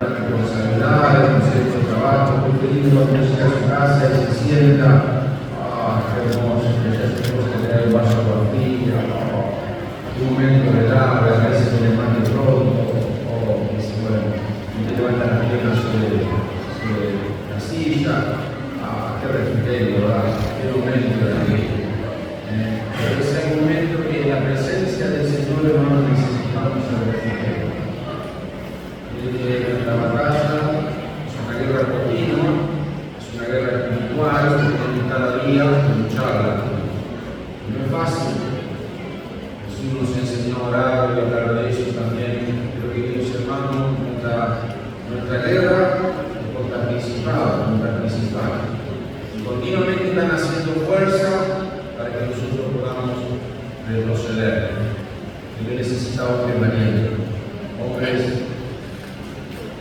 responsabilidades, con cierto trabajo, muy feliz cuando uno llega a su casa y se sienta, qué hermoso, que ya tenemos que tener un vaso de tortilla, un momento de largo, a veces con el mate pronto, o dice, bueno, y te levanta las piernas sobre la silla, qué refrigerio, ¿verdad? Qué momento de la vida. Pero ese es el momento que en la presencia del Señor, hermano, necesitamos el refrigerio. La batalla es una guerra continua, es una guerra espiritual, que cada día lucharla. No es fácil. Jesús nos enseñó a orar y a hablar de eso también. Pero queridos hermanos, nuestra guerra es contra principados. Y continuamente están haciendo fuerza para que nosotros podamos retroceder. Y necesitamos permanecer. Hombres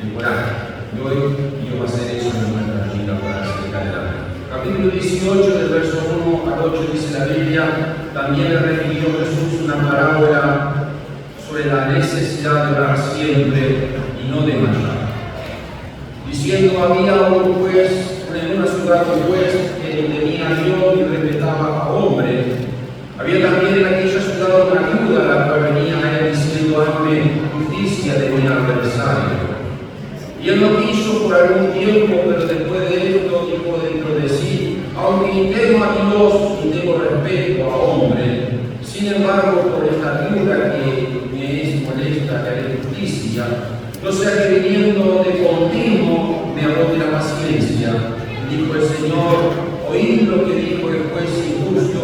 de coraje. Y hoy Dios va a hacer eso en nuestra vida para seguir adelante. Capítulo 18, del verso 1 al 8, dice la Biblia: también le refirió Jesús una parábola sobre la necesidad de orar siempre y no de desmayar, diciendo: había en una ciudad un juez que temía a Dios y respetaba a hombres. Había también en aquella ciudad una viuda, la cual venía a él diciendo: hazme justicia de mi adversario. Y él lo quiso por algún tiempo, pero después de esto dijo dentro de sí: aunque ni temo a Dios ni tengo respeto a hombre, sin embargo, por esta viuda que me es molesta, que haré justicia, no sea que viniendo de continuo me agote la paciencia. Dijo el Señor: oíd lo que dijo el juez injusto.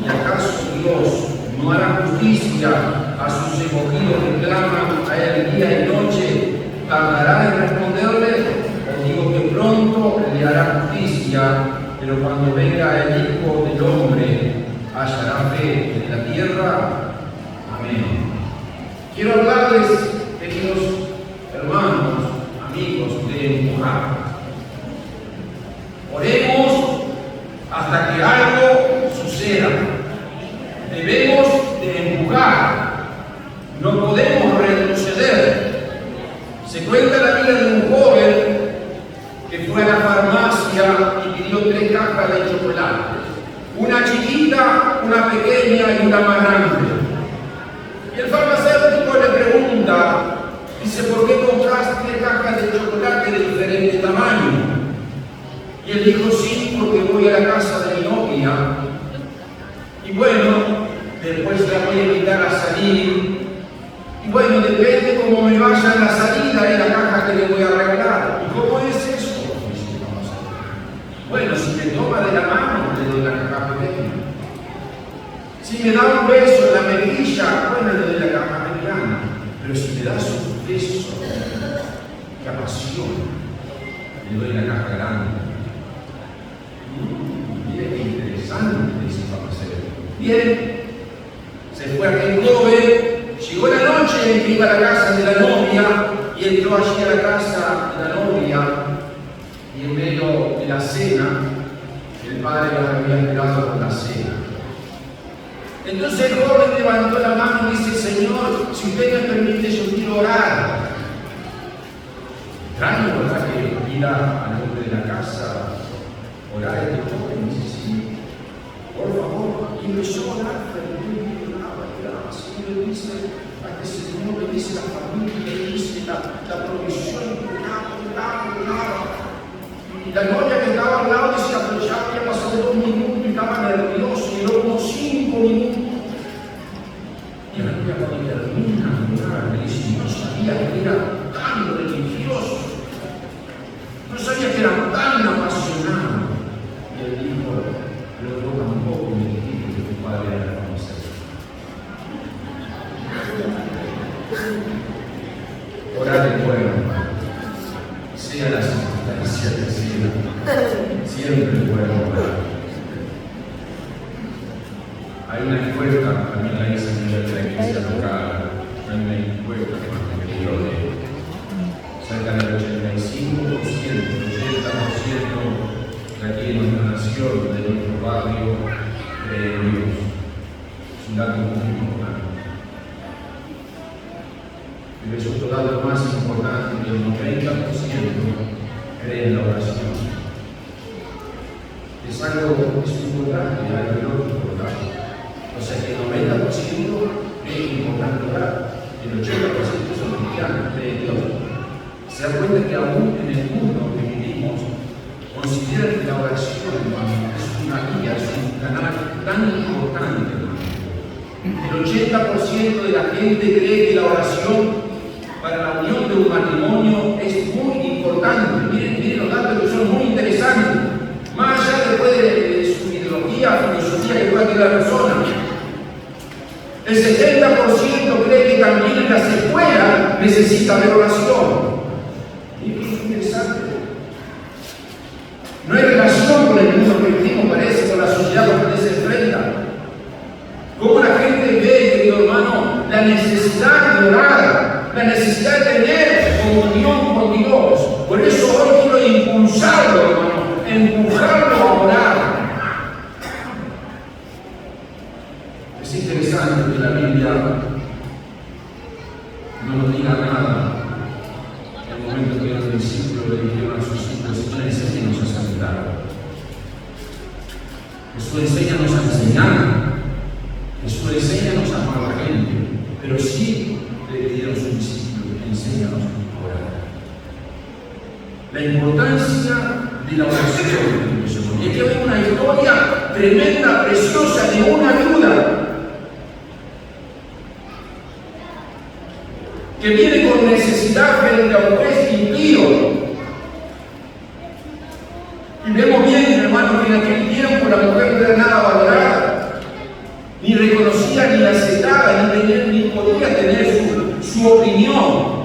¿Y acaso Dios no hará justicia a sus escogidos que claman a él día y noche? ¿Tardará en responderle? Os digo que pronto le hará justicia, pero cuando venga el Hijo del Hombre, ¿hallará fe en la tierra? Amén. Quiero hablarles, queridos hermanos, amigos, de empujar. Oremos hasta que algo suceda. Debemos de empujar. No podemos retroceder. Se cuenta la vida de un joven que fue a la farmacia y pidió 3 cajas de chocolate. Una chiquita, una pequeña y una más grande. Y el farmacéutico le pregunta, dice: ¿por qué compraste 3 cajas de chocolate de diferente tamaño? Y él dijo: sí, porque voy a la casa de mi novia. Y bueno, después la voy a invitar a salir. Y bueno, depende cómo me vaya en la salida y la caja que le voy a regalar. ¿Y cómo es eso? Bueno, si me toma de la mano, le doy la caja pequeña. Si me da un beso en la mejilla, bueno, le doy la caja mediana. Pero si me da su beso, que apasiona, le doy la caja grande. Mire qué interesante ese farmacéutico. Bien, se fue aquel joven. Llegó la noche en que iba a la casa de la novia y entró allí a la casa de la novia, y en medio de la cena, el padre los había esperado con la cena. Entonces el joven levantó la mano y dice: Señor, si usted me permite, yo quiero orar. Extraño, ¿verdad?, que ir al hombre de la casa orar. Este joven dice: sí, por favor. Y empezó a orar, pero así le dice a que el Señor, le dice la familia, le dice la provisión, nada. Y la novia que estaba al lado dice: pero ya había pasado 2 minutos y estaba nervioso, y luego 5 minutos. Y la novia, cuando termina de orar, le dice: no sabía que era tan religioso, no sabía que era tan apasionado. Y él dijo: pero yo tampoco me dijiste que tu padre era farmacéutico. Orar es bueno, sea la circunstancia que sea, siempre es bueno orar. Hay una encuesta, también la hice en la iglesia local, hay una encuesta que me dio de cerca del 85%, 80% de aquí en nuestra nación, de nuestro barrio, cree en Dios. Es un dato muy importante. pero es otro dato más importante, que el 90% cree en la oración. Es un contraste, algo importante. O sea que el 90% es importante orar, el 80% son cristianos, creen en Dios. Se da cuenta que aún en el mundo que vivimos, consideran que la oración, hermano, es una guía, es un canal tan importante, hermano. El 80% de la gente cree que la oración para la unión de un matrimonio es muy importante. Miren los datos que son muy interesantes. Más allá después de su ideología, filosofía que pueda tener la persona. El 70% cree que también en las escuelas necesita haber oración. Y eso es interesante. No hay relación con el mundo que vivimos, parece, con la sociedad que se enfrenta. Cómo la gente ve, querido hermano, la necesidad de orar, la necesidad de tener comunión con Dios. Por eso hoy quiero impulsarlo, hermano, empujarlo a orar. Es interesante que la Biblia no nos diga nada. En el momento que los discípulos le dijeron a sus hijos: Señor, enséñanos a saludar. Jesús, enséñanos a enseñar. Jesús, enséñanos a amar a la gente. Pero sí le pidieron a sus discípulos: enséñanos a orar. La importancia de la oración. Y aquí hay una historia tremenda, preciosa, de una viuda que viene con necesidad frente a un juez impío. Y vemos bien, hermano, que en aquel tiempo la mujer no era nada valorada, ni reconocida, ni aceptada, ni podía tener su opinión.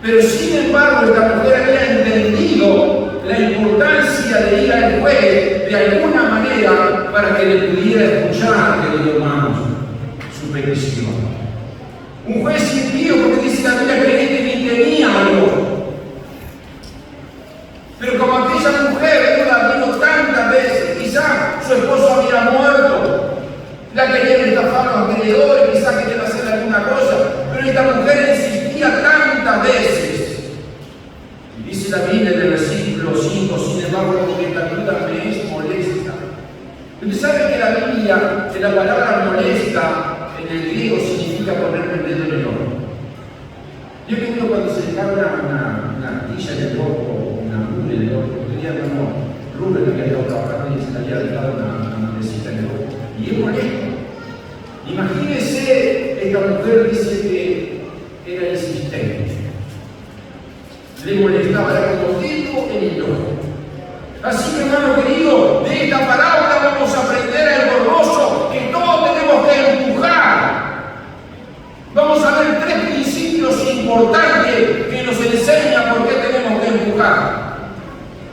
Pero sin embargo, esta mujer había entendido la importancia de ir al juez de alguna manera para que le pudiera escuchar, queridos hermanos, su petición. Un juez impío, porque dice la Biblia que este ni tenía valor. Pero como aquella mujer vino tantas veces, quizás su esposo había muerto, la querían estafar a los acreedores, quizás querían hacer alguna cosa, pero esta mujer insistía tantas veces. Y dice la Biblia en el versículo 5: sin embargo, porque esta viuda me es molesta. Usted sabe que la Biblia, que la palabra molesta en el griego significa ponerme el dedo en el ojo. Yo que digo, cuando se le cae una astilla en el ojo, una mula en el ojo, tenía como Rubén que había estado trabajando y se le había dejado una mulecita en el ojo. Y es molesto. Imagínense, esta mujer dice que era insistente. Le molestaba, era como dedo en el ojo. Así que, hermano querido, de esta parábola vamos a aprender algo hermoso que todos tenemos que empujar. Vamos a ver 3 principios importantes que nos enseñan por qué tenemos que empujar.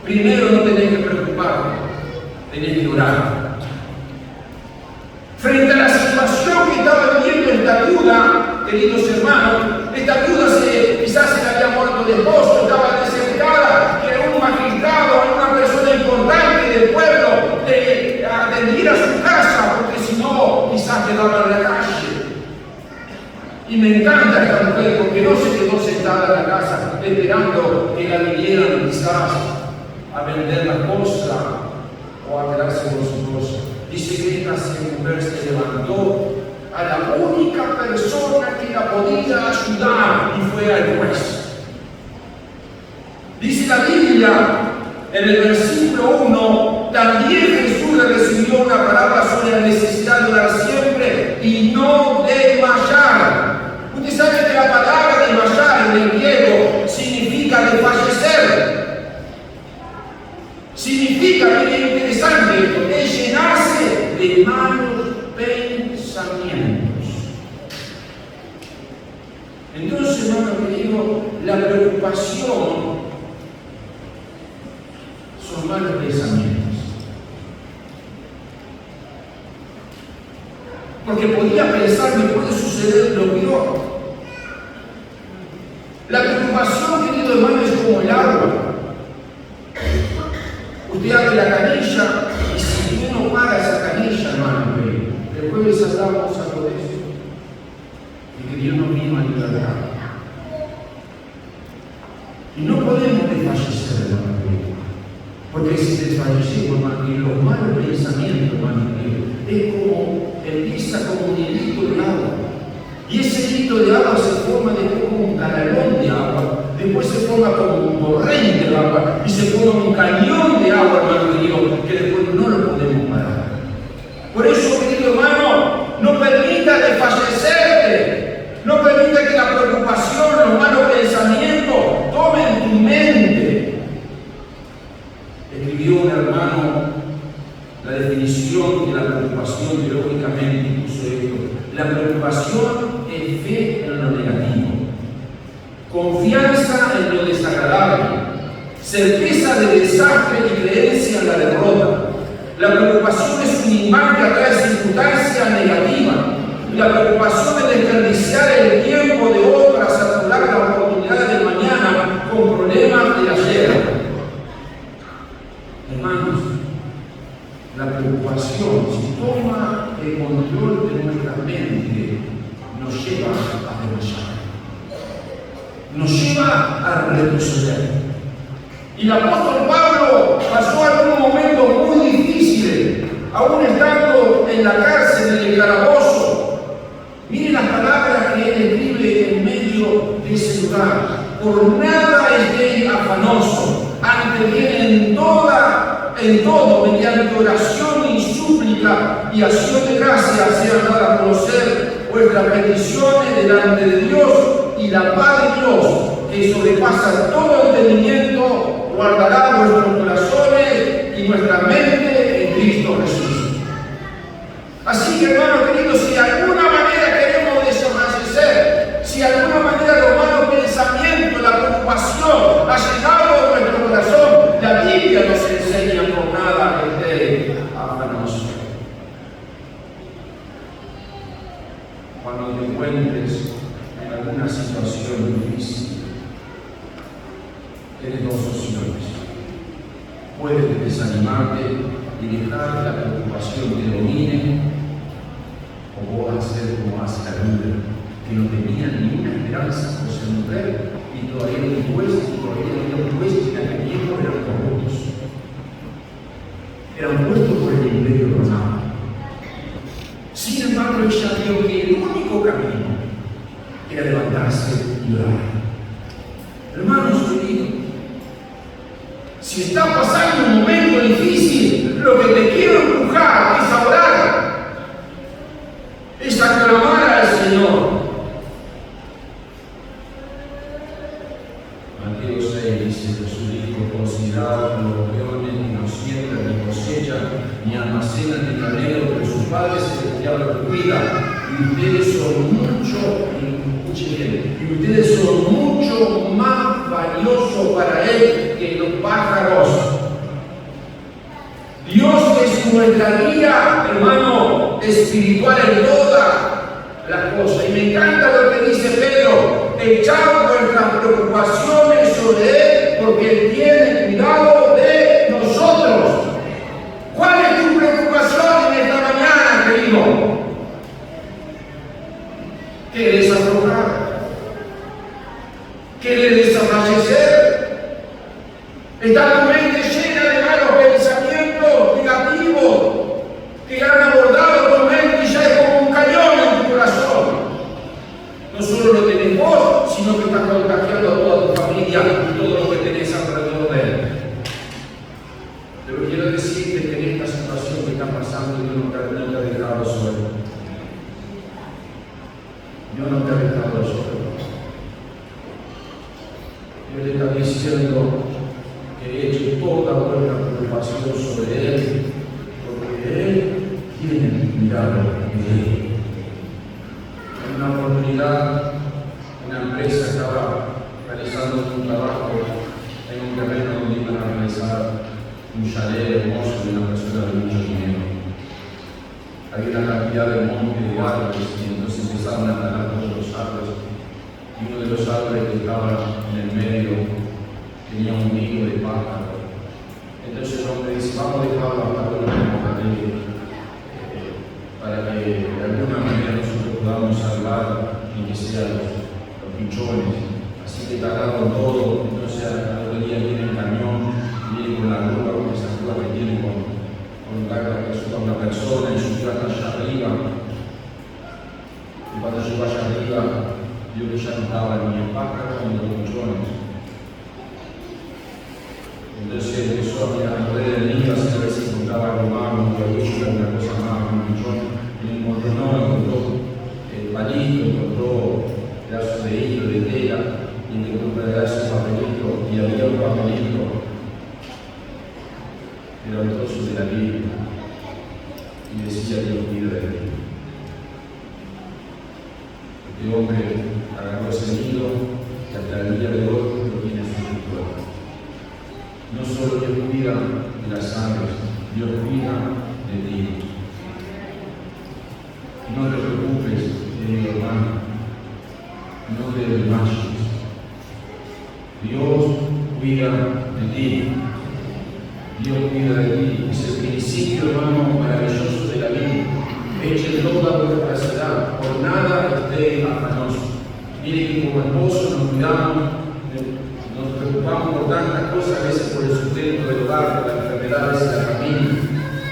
Primero, no tenés que preocuparte, tenés que orar. Frente a la situación que estaba viviendo esta viuda, queridos hermanos, esta viuda quizás se le había muerto el esposo, estaba desesperada, que era un magistrado, una persona importante del pueblo, de ir a su casa, porque si no, quizás quedaba en la calle. Y me encanta esta mujer porque no se quedó sentada en la casa esperando que la vinieran quizás a vender la cosa o a quedarse con su cosa. Dice que esta mujer se levantó a la única persona que la podía ayudar y fue al juez. Dice la Biblia en el versículo 1: también Jesús le recibió una palabra sobre la necesidad de orar siempre y no desmayar. Usted sabe que la palabra desmayar en el griego significa desfallecer. Significa, bien interesante, es llenarse de malos pensamientos. Entonces, hermano querido, la preocupación son malos pensamientos. Porque podía pensar que puede suceder lo peor. La preocupación, querido hermano, es como el agua. Usted abre la canilla y si usted no paga esa canilla, hermano, el jueves hablamos algo de eso. Y que Dios nos mínima libertad. Y no podemos desfallecer, hermano querido, porque si desfallecemos, hermano, y los malos pensamientos, hermano querido, es como empieza como un hilito de agua. Y ese hilito de agua se forma después como un canalón de agua, después se forma como un torrente de agua y se forma un cañón de agua, hermano querido, que después no lo podemos parar. Por eso, querido hermano, no permita desfallecerte, no permita que la preocupación, los malos pensamientos tomen tu mente. Escribió un hermano la definición de la preocupación teológicamente, puso esto: la preocupación es fe en lo negativo, confianza en lo desagradable, certeza de desastre y creencia en la derrota. La preocupación es un imán que atrae circunstancias negativas. La preocupación es desperdiciar el tiempo de hoy para saturar las oportunidades de mañana con problemas de ayer. Hermanos, la preocupación, si toma el control de nuestra mente, nos lleva a desmayar, nos lleva a retroceder. Y el apóstol Pablo pasó algunos momentos muy difíciles, aún estando en la cárcel, en el calabozo. Miren las palabras que él escribe en medio de ese lugar: por nada estéis afanosos, antes bien en todo, mediante oración y súplica y acción de gracias, sean dadas a conocer vuestras peticiones delante de Dios, y la paz de Dios, que sobrepasa todo entendimiento, guardará vuestros corazones y nuestra mente en Cristo Jesús. Así que, hermanos queridos, si de alguna manera queremos desfallecer, si de alguna manera los malos pensamientos, la preocupación ha llegado a nuestro corazón, la Biblia nos enseña: por nada estéis afanosos. Cuando te encuentres en alguna situación difícil, tienes dos opciones. Puedes desanimarte y dejar que la preocupación te domine, o vos hacer como hace la Biblia, que no tenía ninguna esperanza por ser mujer, y todavía no hay juez, y en aquel tiempo eran corruptos. Eran puestos por el imperio romano. Sin embargo, ella vio que el único camino era levantarse y orar. Hermanos queridos, si está pasando un momento difícil, lo que te quiero empujar es a orar, es a clamar al Señor. Mateo 6 dice: Jesús dijo: considerad los leones que no siembran ni cosechan ni almacenan ni graneros, pero sus padres celestiales los cuidan, y ustedes son mucho, escuchen bien, y ustedes son mucho más valiosos para Él que los pájaros. Dios es nuestra guía, hermano, espiritual en todas las cosas. Y me encanta lo que dice Pedro: echad vuestras preocupaciones sobre Él, porque Él tiene cuidado de nosotros. ¿Cuál es tu preocupación en esta mañana, querido? ¿Quieres aflojar? ¿Quieres desfallecer? ¿Está tu mente llena de malos pensamientos negativos que han abordado tu mente y ya es como un cañón en tu corazón? No solo lo tenés vos, sino que estás contagiando a toda tu familia y todo lo que tenés alrededor de él. Pero quiero decirte que en esta situación que está pasando, Dios no te ha dejado solo. Dios no te ha dejado solo. Dios te está diciendo que eche toda vuestra preocupación sobre Él, porque Él tiene cuidado de Él. En una oportunidad, una empresa estaba realizando un trabajo en un terreno donde iban a realizar un chalet hermoso de una persona de mucho dinero. Había una cantidad de montes de árboles, y entonces empezaron a talar todos los árboles. Y uno de los árboles que estaba en el medio tenía un nido de pájaro. Entonces el hombre dice: vamos a dejarlo hasta que lo para que de alguna manera nosotros podamos salvar ni que sean los pinchones. Así que cargaron todo, entonces al otro día viene el camión, viene con la grúa, con esa grúa que tiene con carga que suba una persona y subió hasta allá arriba. Y cuando llegó allá arriba, vio que ya no estaba ni el pájaro ni los pinchones. Entonces empezó a mirar alrededor de Nidas a ver si encontraba algo más, un huevillo, alguna cosa más, un pinchón. Y encontró palito, encontró pedazos de hilo, de tela, y encontró un pedazo de papelito, y había un papelito, era un trozo de la Biblia, y decía Dios cuida de ti. Este hombre agarró ese hilo, y hasta el día de hoy lo tiene en su cuerpo. No solo Dios cuida de las aves, Dios cuida de ti. No te preocupes, querido hermano, no te desmayes. Dios cuida de ti. Dios cuida de ti. Es el principio, hermano, maravilloso de la vida. Echen toda vuestra ansiedad, por nada esté afanoso. Mire que como esposos nos cuidamos, nos preocupamos por tantas cosas, a veces por el sustento del hogar, por las enfermedades de la familia.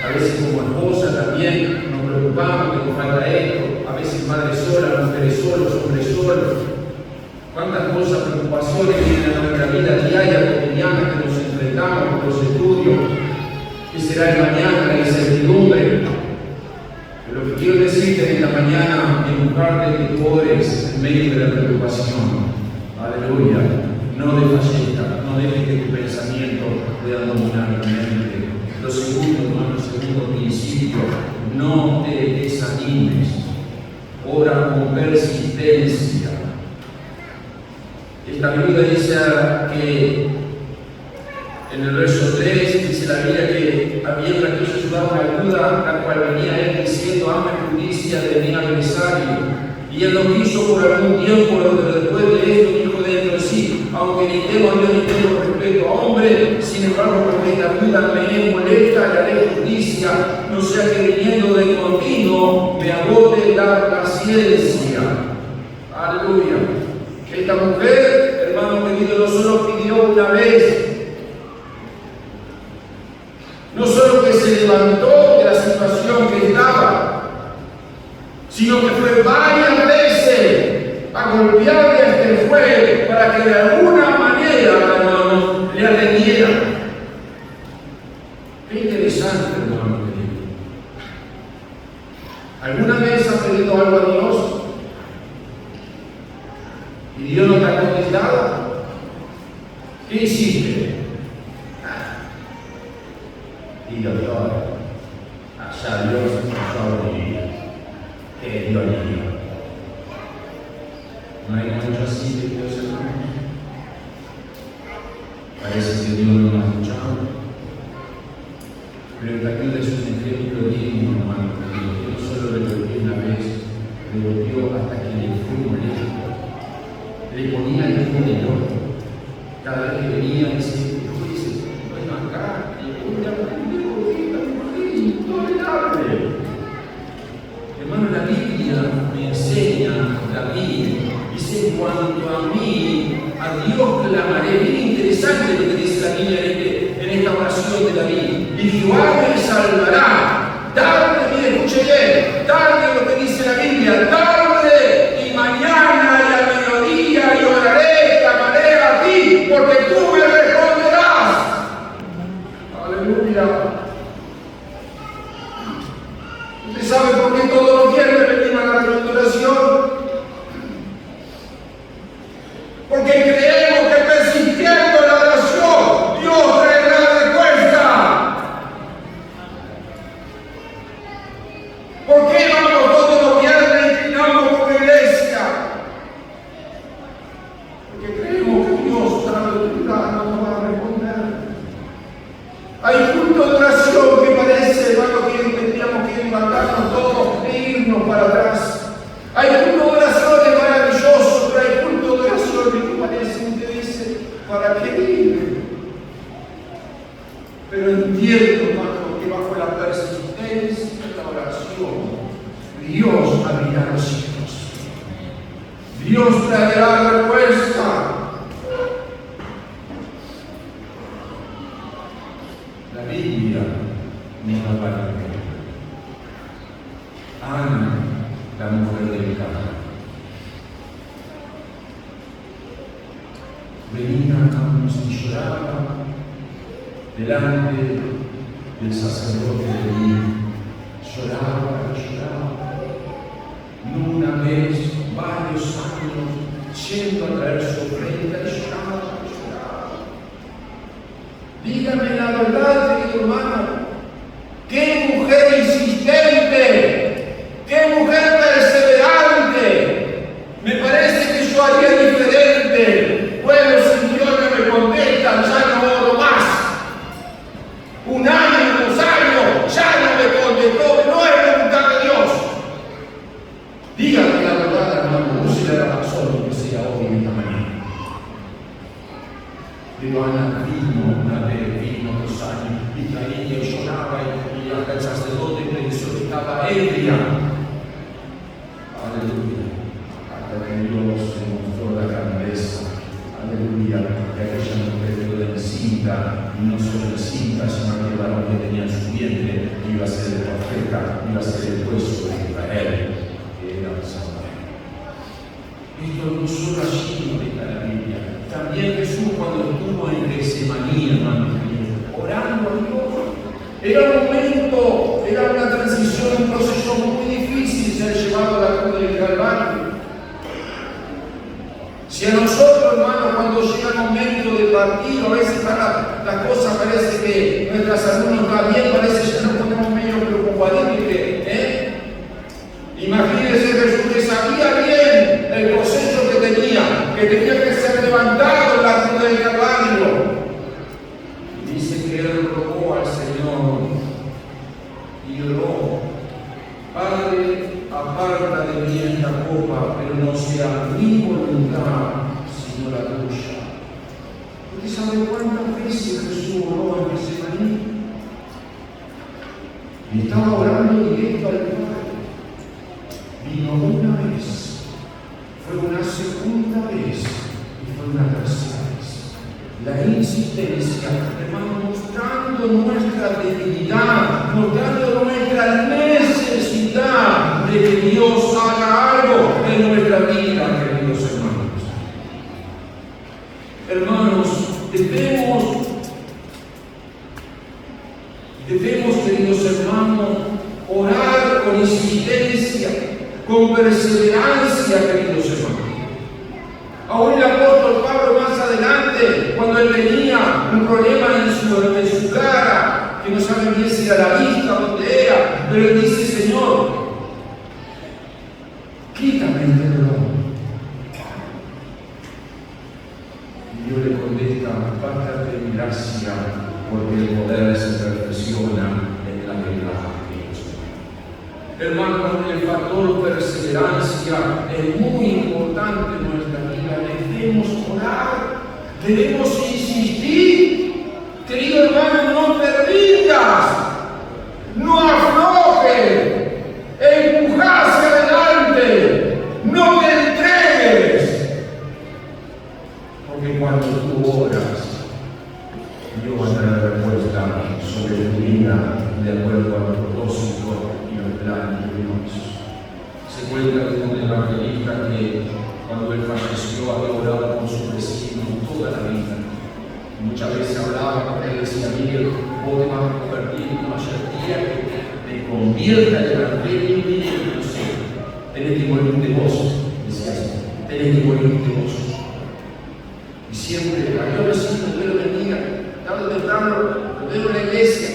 A veces como esposa también nos preocupamos que nos falta esto. A veces madres solas, mujeres solos, hombres solos. Cuántas cosas, preocupaciones vienen a nuestra vida diaria, cotidiana, que nos enfrentamos con los estudios. ¿Qué será el mañana? La incertidumbre. Pero lo que quiero decirte en esta mañana es buscarte que tú ores en medio de la preocupación. Aleluya. No desfallezcas, no dejes que tu pensamiento pueda dominar tu mente. Lo segundo, hermano, el segundo principio, no te desanimes. Ora con persistencia. Esta Biblia dice que en el verso 3 dice la Biblia que habiendo aquellos ayudado una ayuda, la cual venía él diciendo: hazme justicia de mi adversario. Y él lo hizo por algún tiempo, pero después de esto dijo dentro de sí: aunque ni temo a Dios ni tengo respeto a hombre, sin embargo, porque esta ayuda me es molesta, le haré justicia, no sea que viniendo de continuo me agote la paciencia. Aleluya. Esta mujer, hermano querido, no solo pidió una vez, no solo que se levantó de la situación que estaba, sino que fue varias veces a golpearle a este juez para que de alguna manera, hermano, le atendiera. Qué interesante, hermano querido. ¿Alguna vez has pedido algo a Dios y Dios no te ha contestado? ¿Qué hiciste? Diga Dios, allá Dios nos olvida. Que Dios libre. No hay mucho así de Dios, hermano. Parece que Dios no nos ha escuchado. Pero el camino de sus ejemplos digno, hermano, que no solo le golpeó una vez, le golpeó hasta que le fue molesto. Le ponía el hijo del otro. Cada vez que venía, decía: dice, bueno, acá, hermano, la Biblia me enseña, David dice: en cuanto a mí, a Dios clamaré. Bien interesante lo que dice la Biblia en esta oración de David. Y Jehová me salvará. Tarde, mire, escuche bien, tarde lo que dice la Biblia, tarde y mañana y al mediodía y oraré, clamaré a ti, porque tú me responderás. Aleluya. ¿Usted sabe por qué todos los viernes venimos a la oración? Porque creemos que persistiendo la oración, Dios traerá respuesta. ¿Por qué vamos todos los viernes y inclinamos por la iglesia? Porque creemos que Dios tarde o temprano nos va a responder. Hay cultos de oración que parece, hermano, que tendríamos que levantarnos todos e irnos para atrás. Hay cultos de oraciones maravillosos, pero hay cultos de oraciones que parecen, usted dice, ¿para qué ir? Pero entiendo, hermano, que bajo la persistencia de la oración, Dios abrirá los cielos. Dios traerá respuesta. La Biblia nos habla de Ana, la mujer del campo. Venía y lloraba delante del sacerdote de Elí. Lloraba, no una vez, varios años, yendo a traer su ofrenda y lloraba. Dígame la verdad, querido hermano, qué mujer insistente, qué mujer perseverante. Me parece que yo haría diferente. Bueno, si Dios no me contesta, ya no oro más. Un año, 2 años, ya no me contestó, no es voluntad de Dios. Dígame la verdad, hermano, no se le da razón que sea hoy en esta mañana. Pero Ana vino una vez, vino 2 años, y traía y lloraba, y hasta el sacerdote pensó que estaba ebria. Aleluya. Hasta que Dios se mostró la grandeza. Aleluya. Que aquella mujer quedó encinta, y no solo encinta, sino que el varón que tenía en su vientre iba a ser el profeta, iba a ser el hueso de Israel, que era Samuel. Esto no solo allí no está en la Biblia. También Jesús, cuando estuvo en Getsemaní, hermanos, orando a Dios, era un momento, era una transición, un proceso muy difícil ser llevado a la cruz del Calvario. Si a nosotros, hermanos, cuando llega el momento de partir, a veces las cosas parece que nuestra salud no está bien, parece que ya nos ponemos medio preocupados. Imagínense Jesús que sabía bien el proceso que tenía que ser levantado en la cruz del Calvario. Dice que él rogó al Señor y oró: Padre, aparta de mí esta copa, pero no sea mi voluntad, sino la tuya. ¿Usted sabe cuántas veces Jesús oró en Getsemaní? Y estaba orando directo al Padre. Vino una vez, fue una segunda vez y fue una tercera vez. La insistencia, hermano, mostrando nuestra debilidad, mostrando nuestra necesidad de que Dios haga algo en nuestra vida, queridos hermanos. Hermanos, debemos, queridos hermanos, orar con insistencia, con perseverancia, queridos hermanos. Aún el apóstol Pablo más adelante, cuando él tenía un problema en su cara, que no sabe bien si era la vista o dónde era, pero él dice: Señor, quítame este dolor. Y Dios le contesta: bástate mi gracia, porque el poder se perfecciona en la debilidad. Hermanos, el factor perseverancia es muy importante en nuestra vida. Debemos orar, debemos insistir. Querido hermano, no te rindas, no aflojes, empuja hacia adelante, no te entregues. Porque cuando tú oras, Dios va a tener respuesta sobre tu vida de acuerdo al propósito y al plan de Dios. Se cuenta de un evangelista que cuando él falleció había orado por su vecino toda la vida. Muchas veces hablaba con él y decía: Miguel, vos te vas a convertir en una día que te convierta el evangelio en mi sé. Tenés que morir de vos, decía así. Tenés que morir de vos. Y siempre, a Dios vecino, Dios lo bendiga, tarde o temprano, lo veo en la iglesia.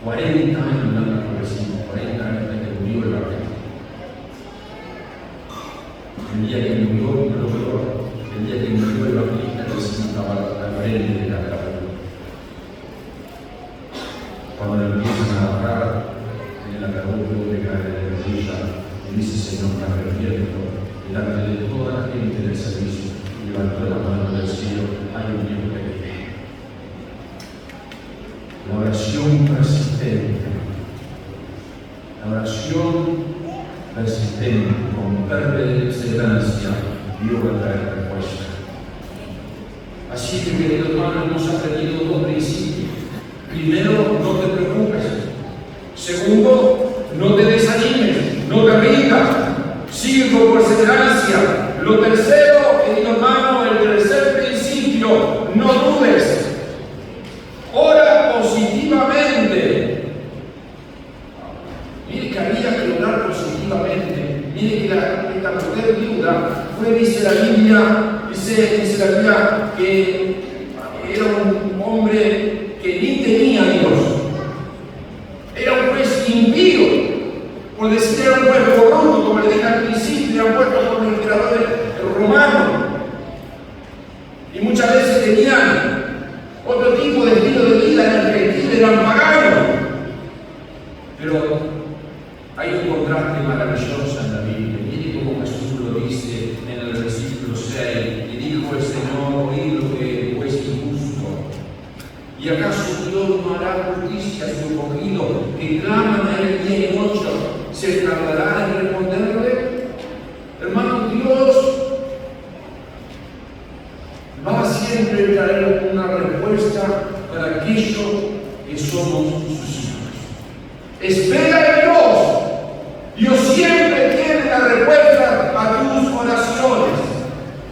40 años dando por vecino, 40 años hasta que murió el evangelio. El día que murió, no lo veo, el día que murió el evangelista, el vecino estaba al frente de la catapulta. Cuando lo empiezan a bajar, en el ataúd de caer de la rodilla, y dice: Señor, me arrepiento, delante de toda la gente del servicio, y levantó la mano del cielo: hay un Dios que vive. La oración persistente oración persistente, con perseverancia, Dios va a traer respuesta. Así que, querido hermano, hemos aprendido dos principios. Primero, no te preocupes. Segundo, no te desanimes, no te rindas, sigue con perseverancia. Lo tercero, querido hermano, el tercer principio, no dudes. Ora positivamente. Mire que había que orar positivamente. Mire que esta mujer viuda fue, dice la Biblia, dice la Biblia que era un hombre que ni tenía a Dios. Era un juez impío, por decir era un juez corrupto, como le dije al principio, era puesto por el emperador romano. Y muchas veces tenían otro tipo de estilo de vida, eran gentiles, eran paganos. Pero hay un contraste maravilloso en la Biblia. Mire cómo Jesús lo dice en el versículo 6. Y dijo el Señor, oíd lo que es injusto. ¿Y acaso Dios no hará justicia a su escogido que claman a él día y noche? ¿Se tardará en responderle? Hermano, Dios va a siempre traer una respuesta para aquellos que somos sus hijos. Espera en Dios. Dios siempre tiene la respuesta a tus oraciones.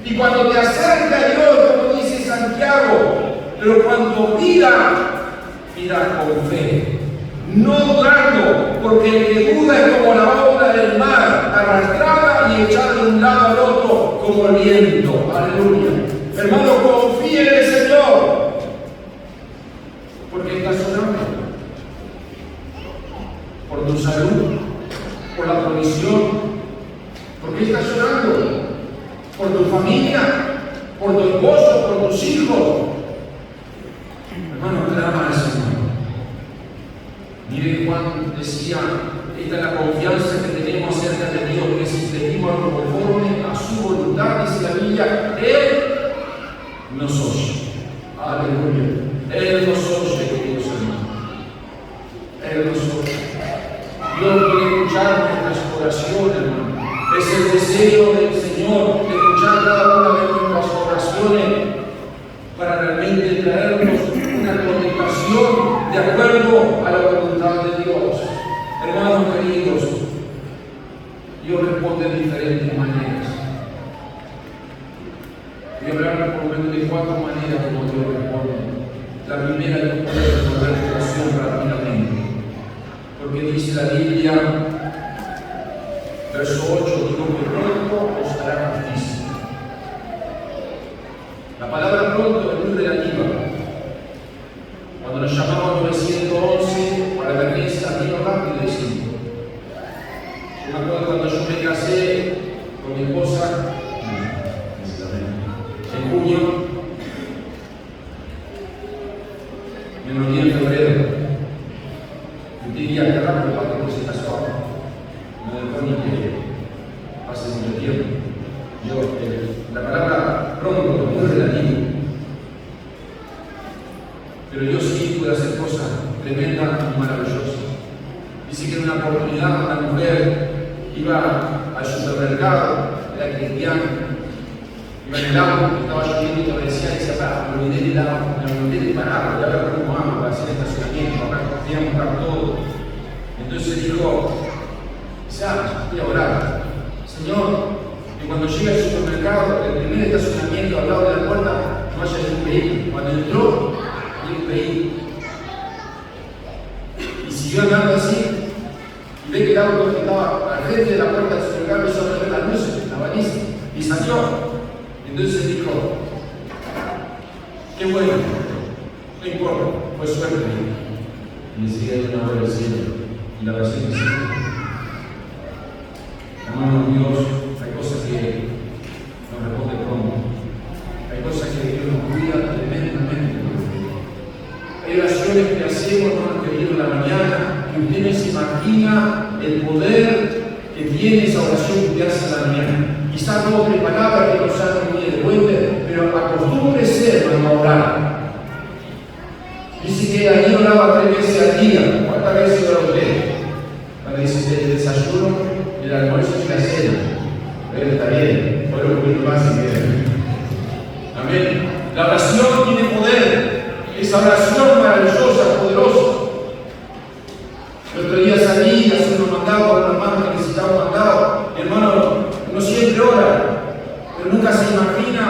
Y cuando te acerca a Dios, como dice Santiago, pero cuando pida con fe, no dudando, porque el que duda es como la ola del mar, arrastrada y echada de un lado al otro como el viento. Aleluya. Hermano, confíe en el Señor, porque estás orando por tu salud, por la provisión, porque estás orando por tu familia, por tu esposo, por tus hijos. Hermano, clama al Señor. Mire, Juan decía, esta es la confianza que tenemos acerca de Dios, que si pedimos algo conforme a su voluntad, dice la Biblia, Él nos oye. Aleluya. Él nos oye, queridos hermanos. Él nos oye. Dios quiere escuchar nuestras oraciones, hermano. Es el deseo del Señor de escuchar cada una de nuestras oraciones para realmente traernos una contestación de acuerdo a la voluntad de Dios. Hermanos queridos, Dios responde de diferentes maneras. Voy a hablar por lo menos de 4 maneras como Dios responde. La primera es poder resolver la oración rápidamente. Porque dice la Biblia, verso 8, digo que pronto os hará justicia. La palabra pronto es muy relativa. Cuando nos llamamos 911 para la emergencia, vino rápido y simple. Yo me acuerdo cuando yo me casé con mi esposa, en junio, me morí en febrero. Yo diría que rápido para que no se casó. No dejó ni que pase mucho tiempo. La palabra pronto es muy relativa. Pero yo sí pude hacer cosas tremendas y maravillosas. Dice que en una oportunidad una mujer iba al supermercado, era cristiana, iba en el auto, estaba lloviendo y me decía, me olvidé del auto, me olvidé de parar, de ver cómo vamos para hacer estacionamiento, acá teníamos que montar todo. Entonces dijo, ¿sabes? Voy a orar. Señor, que cuando llegue al supermercado, el primer estacionamiento al lado de la puerta, no haya ningún vehículo. Cuando entró, había un vehículo. Y siguió andando así, y ve que el auto que estaba al frente de la puerta del supermercado hizo prender las luces, la baliza, y salió. Entonces dijo, qué bueno, no importa, fue suerte. Y enseguida de una hora del cielo, y la oración del cielo. Hermano Dios, hay cosas que nos responde pronto. Hay cosas que Dios nos cuida tremendamente. Hay oraciones que hacemos, hermano querido, en la mañana, que usted no se imagina el poder que tiene esa oración que usted hace en la mañana. Quizás no tres palabras que no salgan muy de vuelta, pero acostúmbrese, hermano, a orar. Dice que allí oraba 3 veces al día. ¿Cuántas veces ora usted? dice el desayuno, el almuerzo y la cena. Pero está bien, fue lo que más y bien. Amén. La oración tiene poder. Esa oración maravillosa, poderosa. El otro día salí a hacer un mandado a un hermano que necesitaba un mandado. Mi hermano no siempre ora, pero nunca se imagina,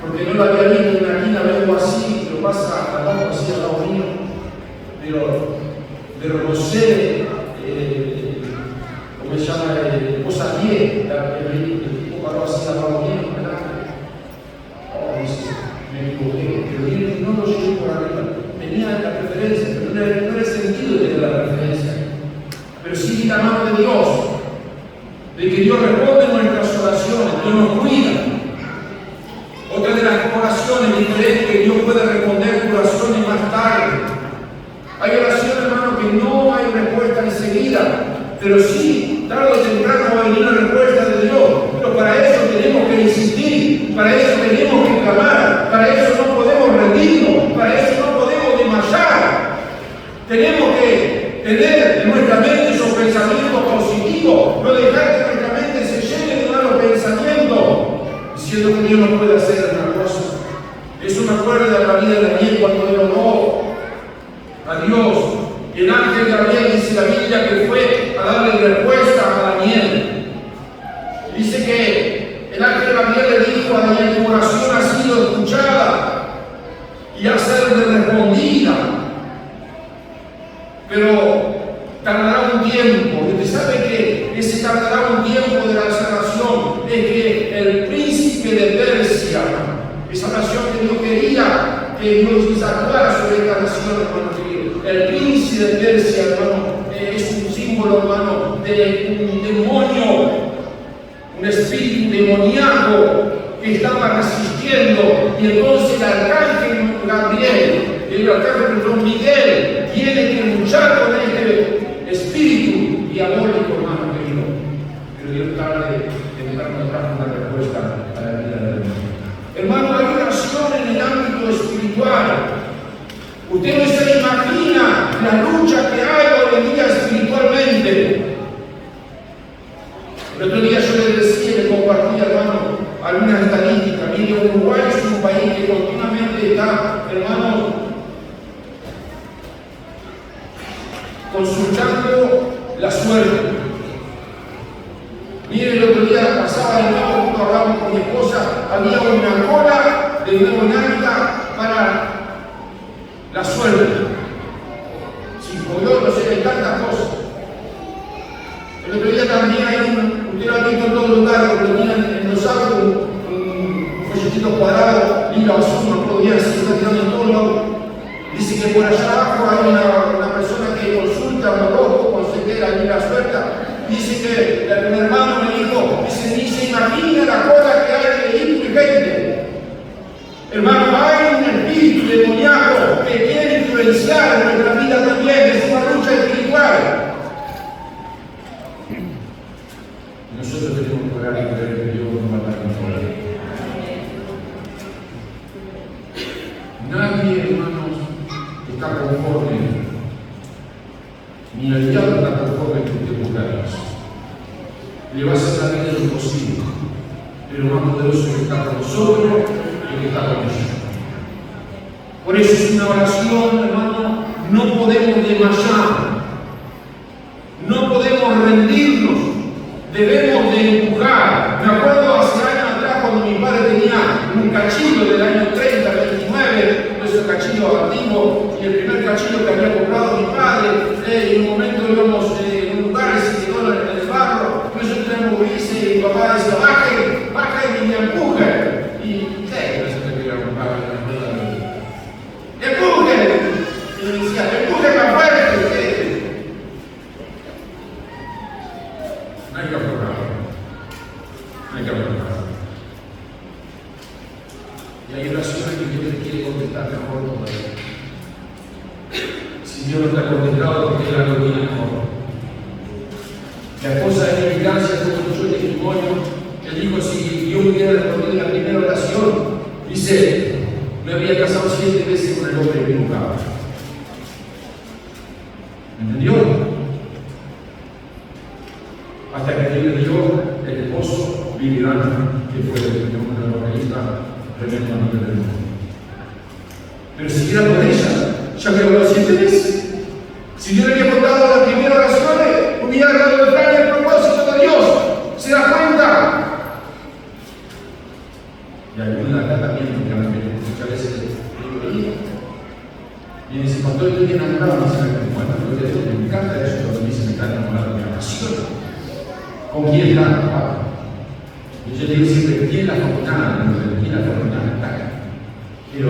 porque no lo había visto en una esquina, vengo así, lo pasa al lado así al lado mío. Pero no sé, ¿cómo se llama? Cosa 10, el tipo paró así al lado mío, ¿verdad? Oh, dice, me equivoqué, pero no lo llevé por arriba. Tenía la preferencia, pero no era el sentido de la preferencia. Pero sí la mano de Dios, de que Dios responde nuestras oraciones, Dios nos cuida. Otra de las oraciones diferentes que Dios puede responder tu oración más tarde. Hay oraciones, hermano, que no hay respuesta enseguida, pero sí, tarde o temprano va a venir la respuesta de Dios. Pero para eso tenemos que insistir, para eso tenemos que clamar, para eso no podemos rendirnos, para eso no podemos desmayar. Tenemos que tener en nuestra mente esos pensamientos positivos, no dejar que nuestra mente se llene de malos pensamientos, diciendo que Dios no puede hacer una cosa. Eso me acuerda de la vida de Daniel cuando él oró a Dios. El ángel Gabriel, dice la Biblia, que fue a darle respuesta a Daniel. Dice que el ángel Gabriel le dijo a Daniel: tu oración ha sido escuchada y ha sido respondida, pero tardará un tiempo. Y usted sabe que ese tardará un tiempo de la salvación es que el príncipe de Persia, esa nación que Dios quería que Dios actuara sobre esta nación, hermano. El príncipe de Persia, hermano, es un símbolo, hermano, de un demonio, un espíritu demoníaco que estaba resistiendo. Y entonces el arcángel Gabriel, el arcángel Miguel, tiene que luchar con este espíritu diabólico, hermano querido. Pero Dios tarde en darnos una respuesta a la vida del mundo. Hermano, hay oración en el ámbito espiritual. Usted no se imagina la lucha que hay hoy en día espiritualmente. El otro día yo les decía, le compartía, hermano, algunas estadísticas. Mire, Uruguay es un país que continuamente está, hermano, consultando la suerte. Mire, el otro día pasaba de nuevo, cuando hablábamos con mi esposa, había una cola de nuevo náutica para la suerte. Si jodió, no sé, hay tantas cosas. El otro día también hay usted lo ha visto en todos los lugares, pero tienen en los autos un folletito cuadrado, lila azul, no puedo bien, se está tirando en todos lados. Dice que por allá abajo hay una persona que consulta un horóscopo, consejera, y la suerte. Dice que mi hermano me dijo, dice, ni se imagina la cosa que hay de gente. Hermano, hay un espíritu demoníaco que quiere influenciar en nuestra vida también, es una lucha espiritual. Nosotros tenemos que orar y creer que Dios nos va a dar control. Nadie, hermanos, está conforme, ni el diablo está conforme que usted busque a Dios. Le va a hacer la vida imposible, pero más poderoso que está con nosotros y que está con ellos. Por eso es una oración, hermano, no podemos desmayar, no podemos rendirnos, debemos de empujar. Me acuerdo hace años atrás cuando mi padre tenía un cachillo del año 30, 29, esos cachillos antiguos, y el primer cachillo que había comprado mi padre, y en un momento íbamos en un lugar y se quedó en el barro, nosotros tenemos que irse y mi papá decía, baje y me empuje. Y sé, eso te quería comprar en la rueda de ¡empuje! Y me decía, ¡empuje más fuerte! No hay que aflojar. No hay que aflojar. Y hay oraciones que Dios te quiere contestar mejor todavía. Si Dios no está contestado, porque Él lo tiene mejor. La esposa de mi gracia construyó el testimonio. Él dijo, si Dios me hubiera respondido en la primera oración, dice, me había casado 7 veces con el hombre que buscaba. ¿Entendió? Billy Graham, que fue uno de los evangelistas tremendo a nivel del mundo. Pero si era por ella, ya me habló 7 veces. Si yo le había contado las primeras oraciones, hubiera dado el propósito de Dios. ¿Se da cuenta? Y alguna acá también, porque muchas veces digo, y me dice, pastor, estoy enamorado, no sé bueno, me encanta eso, cuando me dice, me está enamorado, me apasiona. ¿Con quién está? Y yo le digo siempre, ¿quién la afortunada? ¿Quién la afortunada? Pero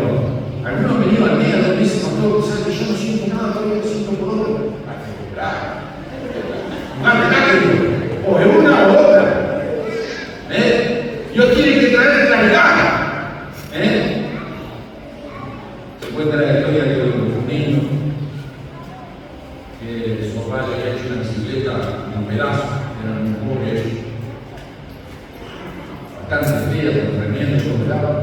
algunos me llevan al día, me dicen, pastor, ¿sabes que yo no siento nada, todavía no siento por otro? O es una o otra. Dios tiene que traer claridad. Se cuenta la historia de un niño que su papá le había hecho una bicicleta en un pedazo, eran muy pobres, bastante fea, con herramientas, con pelado.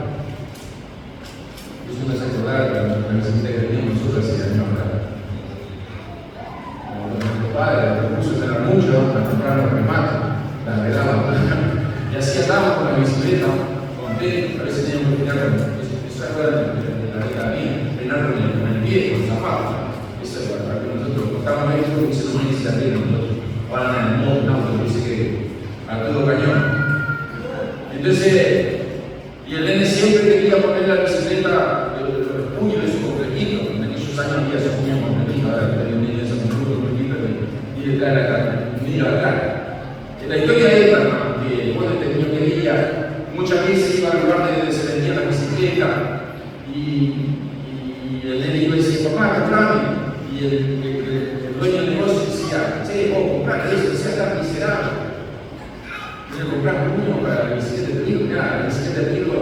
Eso me hace acordar la bicicleta que teníamos nosotros hace años atrás. Nuestro padre lo puso a cenar mucho, a comprar los remates, la arreglaba, y así andábamos con la bicicleta, contentos, a veces teníamos que frenar esa rueda de la década mía, frenar con el pie, con el zapato. Esa es la que nosotros estábamos ahí, porque se nos dice la tierra, nosotros ahora en el modo, no, dice que a todo cañón. Entonces, y el nene siempre quería poner la bicicleta, los puños de su completito, en aquellos años había esos puños completitos, ahora que un niño de esos puños completitos y le trae la cara, mira la cara. La historia es esta, que cuando este niño quería, muchas veces iba al lugar donde se vendía la bicicleta y el nene iba y decía, papá, comprame. Y el dueño del negocio decía, che, vos comprate eso, decía tan miserable. Yo comprar uno para la bicicleta de trigo, mirá, la bicicleta de trigo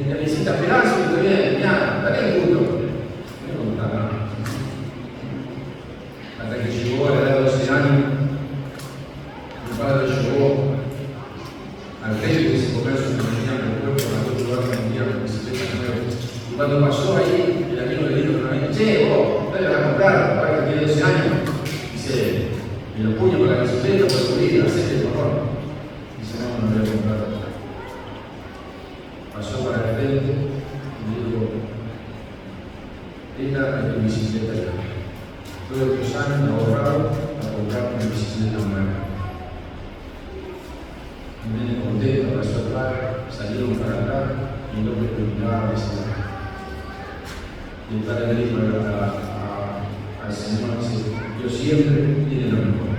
necesita pedazos y todavía, mirá, dale el punto. No me gusta nada. Hasta que llegó a la edad de 12 años, mi padre llevó al rey que se comercio que tenía en el pueblo para otro lugar que vendía con bicicletas nuevas. Y cuando pasó ahí, el amigo le dijo realmente, che, vos, dale a comprar, para que tiene 12 años. Dice, y los puños con la bicicleta por tu vida, hacete el favor. Dice, no, no voy a comprar. Pasó para el frente y dijo, esta es tu bicicleta ya. Todos estos años ahorrado a comprar una bicicleta nueva. Y viene contento, abrazó al padre, salieron para acá y el hombre preguntaba a decir. Y el padre le dijo al Señor, dice, Dios siempre tiene lo mejor.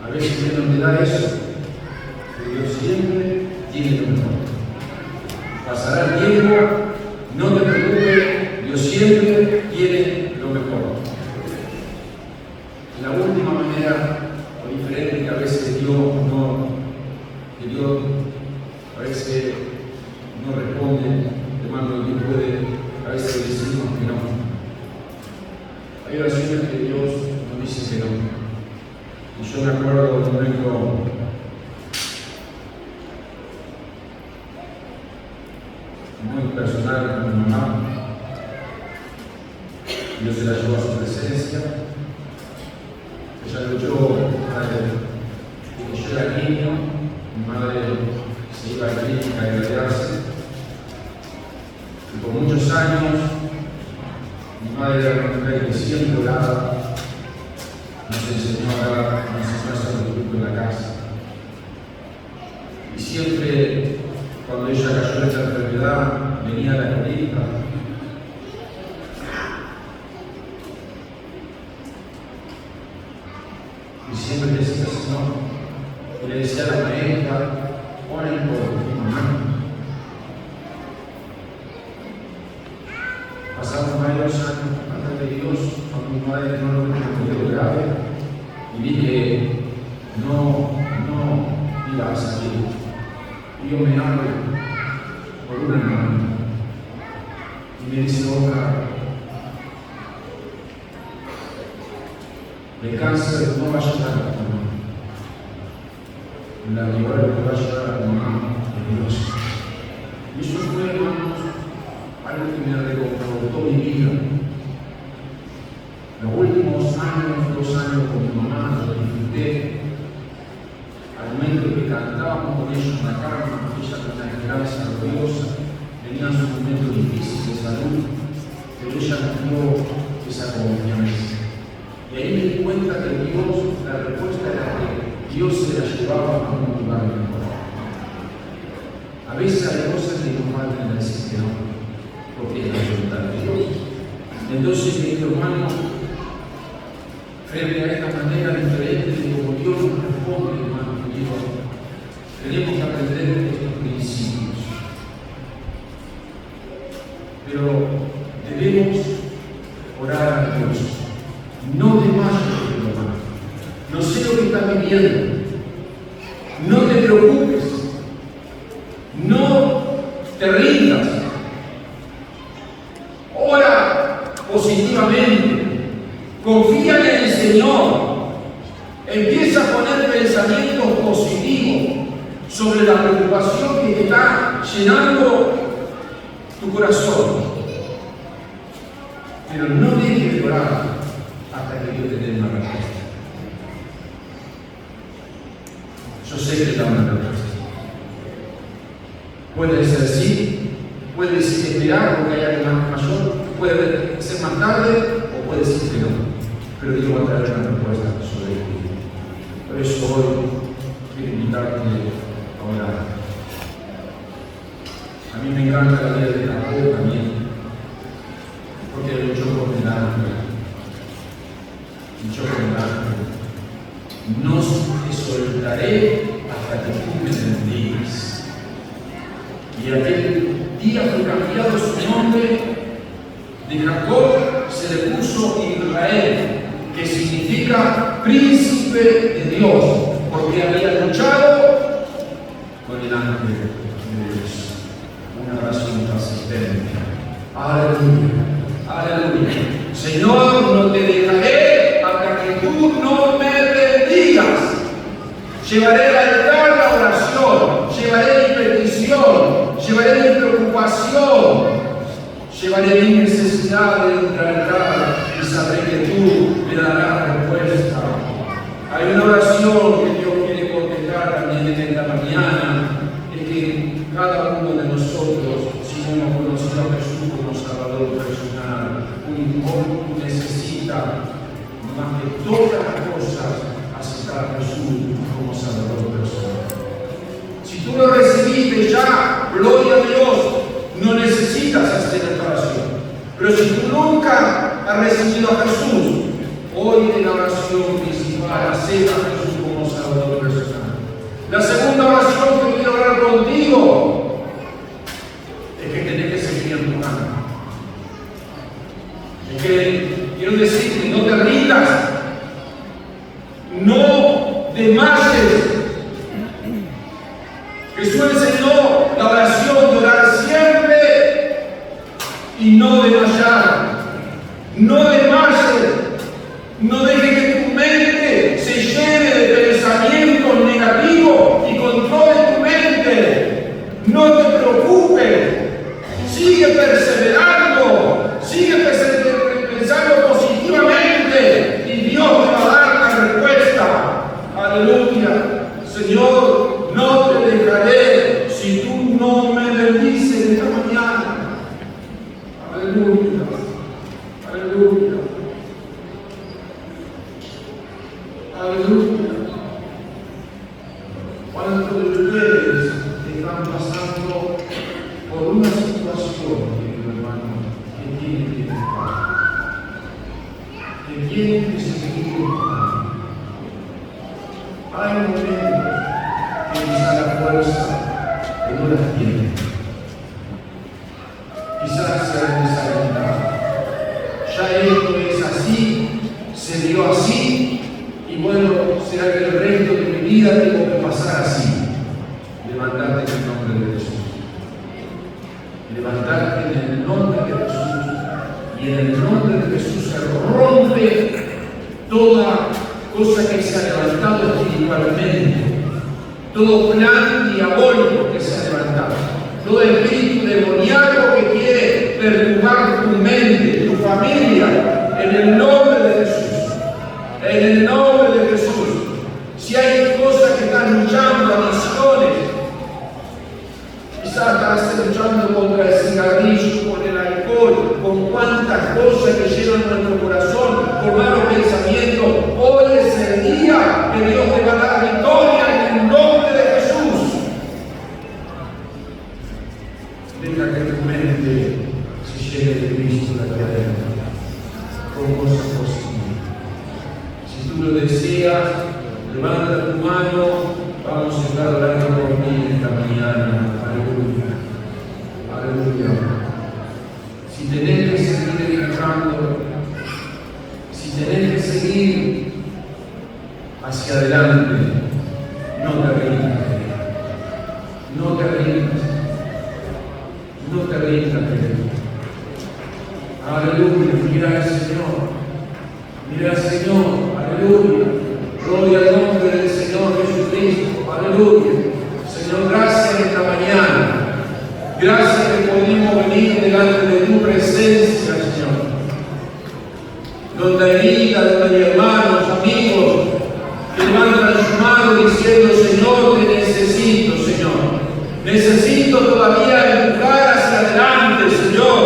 A veces Dios no te da eso, pero Dios siempre tiene lo mejor. Pasará el tiempo, no te preocupes, Dios siempre tiene lo mejor. La última manera o diferente que a veces Dios a veces no responde, hermano, Dios puede, a veces le decimos que no. Hay oraciones que Dios nos dice que no. Y yo me acuerdo de un momento muy personal con mi mamá. Dios se la llevó a su presencia. Ella luchó desde que yo era niño. Mi madre se iba a la clínica a irradiarse. Y por muchos años, mi madre era una mujer que siempre oraba. Nos enseñó a orar, nos enseñó a hacer el culto en la casa. Y siempre, cuando ella cayó en esta enfermedad, venía a la clínica. Y siempre decía, Señor, y le decía a la maestra, oren por mi mamá. Pasamos varios años antes de Dios, cuando mi madre no lo tuvo grave, y vi que no iba a salir. Y yo me hablo por un hermano, y me dice, otra, el cáncer no va a llegar a tu mamá. La libertad que va a llegar a tu mamá es Dios. Y eso fue, hermanos, algo que me reconfortó mi vida. Los últimos años, 2 años con mi mamá, lo disfruté al momento que cantábamos con ellos en la cama, ella con una esperanza gloriosa, tenía su momento difícil de salud, pero ella nos dio esa confianza. Y ahí me di cuenta que Dios, la respuesta era que Dios se la llevaba a un lugar mejor. A veces hay cosas que nos faltan decir que no, porque es la voluntad de Dios. Entonces, querido hermano, frente a esta manera diferente de cómo Dios nos responde, hermano querido, tenemos que aprender estos principios. Pero debemos orar a Dios. No desmayes, hermano. No sé lo que estás viviendo. No te preocupes. No te rindas. Ora positivamente. Confía en el Señor. Empieza a poner pensamientos positivos sobre la preocupación que te está llenando tu corazón. Pero no dejes de orar hasta que Dios te dé una respuesta. Yo sé que te da una respuesta. Puede ser sí, puede decir esperar porque hay algo más mayor, puede ser más tarde o puede decir que no. Pero Dios va a traer una respuesta sobre ti. Por eso hoy quiero invitarte a orar. A mí me encanta la vida de Jacob también, porque luchó con el ángel. Luchó con el ángel. No te soltaré hasta que tú me bendigas. Y aquel día fue cambiado su nombre de Jacob, se le puso Israel, que significa príncipe de Dios, porque había luchado con el ángel de Dios. Una oración persistente. Aleluya, aleluya. Señor, no te dejaré hasta que tú no me bendigas. Llevaré al altar la oración, llevaré mi petición, llevaré mi preocupación, llevaré mi necesidad de un altar y sabré que tú me darás respuesta. Hay una oración que Dios quiere contestar también en esta mañana, es que cada uno de nosotros, si no hemos conocido a Jesús como Salvador personal, hoy necesita más que todas las cosas aceptar a Jesús como Salvador personal. Si tú lo recibiste ya, gloria a Dios, no necesitas hacer esta oración. Pero si tú nunca has recibido a Jesús, hoy en la oración principal acepta a Jesús como Salvador personal. La segunda oración que quiero orar contigo es que tenés que seguir en tu mano. Es que quiero decirte, no te rindas, no desmayes. Jesús enseñó la oración de orar siempre y no desmayar. No desmayes, no dejes que tu mente se llene de pensamientos negativos y controle tu mente. No te preocupes, sigue perseverando, sigue pensando positivamente y Dios te va a dar la respuesta. Aleluya. Señor, no te dejaré si tú no me bendices esta mañana. Aleluya. Aleluya. Aleluya. ¿Cuántos de ustedes están pasando por una situación, querido hermano, que tienen que buscar? Que tienen que seguir buscando. Hay momentos que quizá la fuerza que no las tiene. Quizás se han desalentado. Ya esto es así, se dio así, y bueno, será que el resto de mi vida tengo que pasar así. Levantarte en el nombre de Jesús. Levantarte en el nombre de Jesús. Y en el nombre de Jesús se rompe toda cosa que se ha levantado espiritualmente, todo plan diabólico que se ha levantado, todo espíritu demoníaco que quiere perturbar tu mente, tu familia, en el nombre de Jesús. En el nombre de Jesús. Si hay cosas que están estás luchando, adicciones. Quizás estás luchando contra el cigarrillo, con el alcohol, con cuantas cosas que llenan nuestro corazón, con malos pensamientos. Hoy es el día que Dios te va a dar victoria en el nombre de Jesús. Deja que tu mente se llene de Cristo la cadena con cosas posibles. Si tú lo deseas, levanta tu mano. Vamos a estar orando por ti esta mañana. Aleluya. Aleluya. Si tenés que seguir luchando, si tenés que seguir hacia adelante, no te rindas. No te rindas. No te rindas. Aleluya. Mira al Señor. Mira al Señor. Aleluya. Gloria al nombre del Señor Jesucristo. Aleluya. Señor, gracias esta mañana. Gracias que pudimos venir delante de tu presencia, Señor. Donde hay vida, donde hay hermanos, amigos, que levantan su mano diciendo: Señor, te necesito, Señor. Necesito todavía empujar hacia adelante, Señor.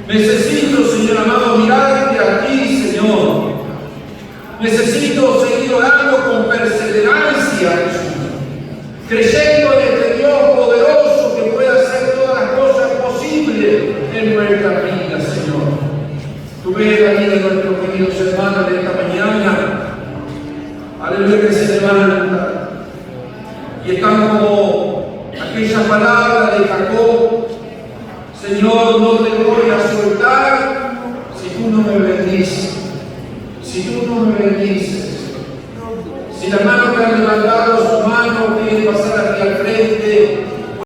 Necesito, Señor amado, mirarte a ti, Señor. Necesito seguir orando con perseverancia, Jesús, creyendo en este Dios poderoso que puede hacer todas las cosas posibles en nuestra vida, Señor. Tú ves la vida de nuestros queridos hermanos de esta mañana, aleluya, que se levantan y están como aquella palabra de Jacob: Señor, no te voy a soltar si tú no me bendices. Si tú no me bendices, si la mano que han levantado